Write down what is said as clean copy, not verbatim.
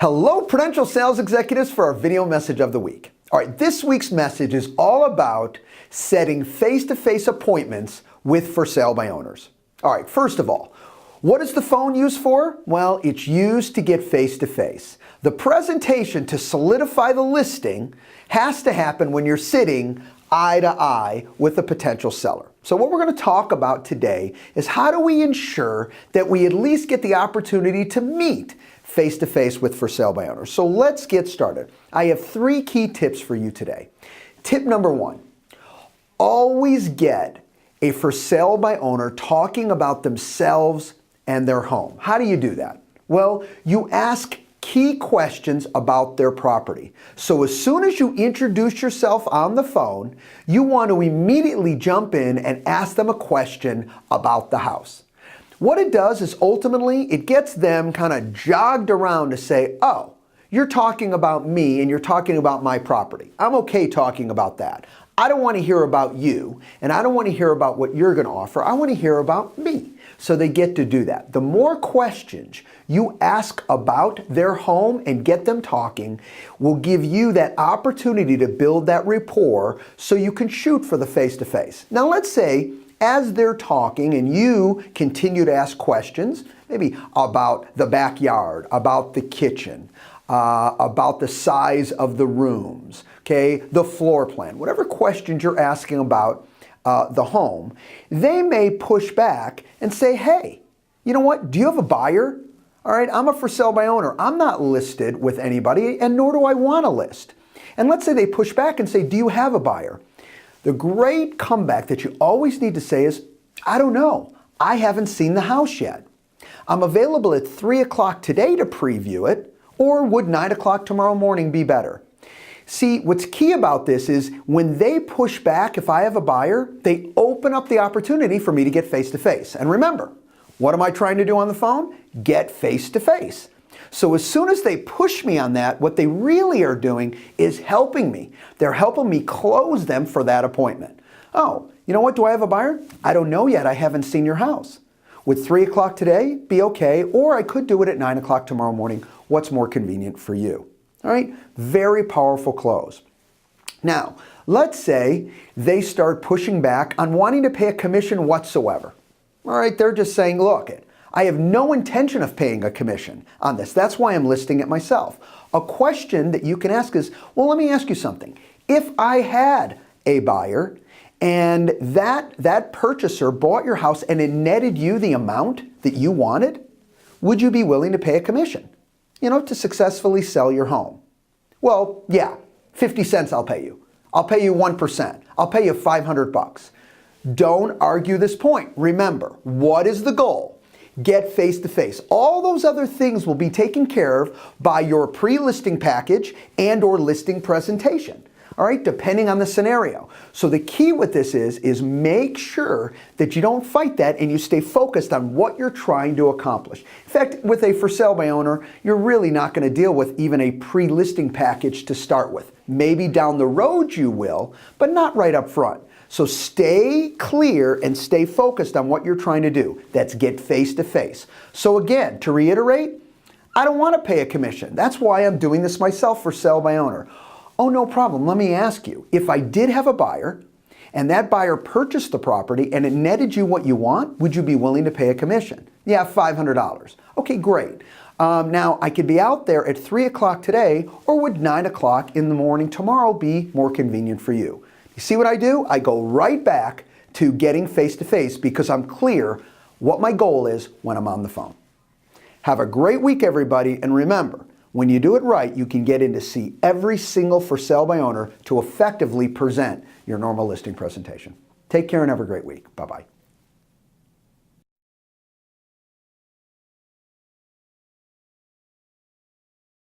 Hello, Prudential Sales Executives, for our video message of the week. All right, this week's message is all about setting face-to-face appointments with for sale by owners. All right, first of all, what is the phone used for? Well, it's used to get face-to-face. The presentation to solidify the listing has to happen when you're sitting eye to eye with a potential seller. So what we're going to talk about today is how do we ensure that we at least get the opportunity to meet face-to-face with for sale by owners. So let's get started. I have 3 key tips for you today. Tip number 1, always get a for sale by owner talking about themselves and their home. How do you do that? Well, you ask key questions about their property. So as soon as you introduce yourself on the phone, you want to immediately jump in and ask them a question about the house. What it does is ultimately it gets them kind of jogged around to say, oh, you're talking about me and you're talking about my property. I'm okay talking about that. I don't want to hear about you, and I don't want to hear about what you're going to offer. I want to hear about me. So they get to do that. The more questions you ask about their home and get them talking will give you that opportunity to build that rapport so you can shoot for the face-to-face. Now let's say as they're talking and you continue to ask questions, maybe about the backyard, about the kitchen, about the size of the rooms, okay, the floor plan, whatever questions you're asking about the home, they may push back and say, hey, you know what, do you have a buyer? All right, I'm a for sale by owner. I'm not listed with anybody, and nor do I want to list. And let's say they push back and say, do you have a buyer? The great comeback that you always need to say is, I don't know. I haven't seen the house yet. I'm available at 3 o'clock today to preview it, or would 9 o'clock tomorrow morning be better? See, what's key about this is when they push back, if I have a buyer, they open up the opportunity for me to get face-to-face. And remember, what am I trying to do on the phone? Get face-to-face. So as soon as they push me on that, what they really are doing is helping me. They're helping me close them for that appointment. Oh, you know what? Do I have a buyer? I don't know yet. I haven't seen your house. Would 3 o'clock today be okay? Or I could do it at 9 o'clock tomorrow morning. What's more convenient for you? All right, very powerful close. Now, let's say they start pushing back on wanting to pay a commission whatsoever. All right, they're just saying, look, I have no intention of paying a commission on this. That's why I'm listing it myself. A question that you can ask is, well, let me ask you something. If I had a buyer and that purchaser bought your house and it netted you the amount that you wanted, would you be willing to pay a commission? You know, to successfully sell your home? Well, yeah, 50 cents I'll pay you. I'll pay you 1%. I'll pay you $500. Don't argue this point. Remember, what is the goal? Get face-to-face. All those other things will be taken care of by your pre-listing package and or listing presentation. All right, depending on the scenario. So the key with this is make sure that you don't fight that and you stay focused on what you're trying to accomplish. In fact, with a for sale by owner, you're really not going to deal with even a pre-listing package to start with. Maybe down the road you will, but not right up front. So stay clear and stay focused on what you're trying to do. That's get face-to-face. So again, to reiterate, I don't want to pay a commission. That's why I'm doing this myself for sale by owner. Oh, no problem. Let me ask you, if I did have a buyer and that buyer purchased the property and it netted you what you want, would you be willing to pay a commission? Yeah, $500. Okay, great. Now, I could be out there at 3 o'clock today, or would 9 o'clock in the morning tomorrow be more convenient for you? You see what I do? I go right back to getting face-to-face because I'm clear what my goal is when I'm on the phone. Have a great week, everybody, and remember, when you do it right, you can get in to see every single for sale by owner to effectively present your normal listing presentation. Take care and have a great week. Bye-bye.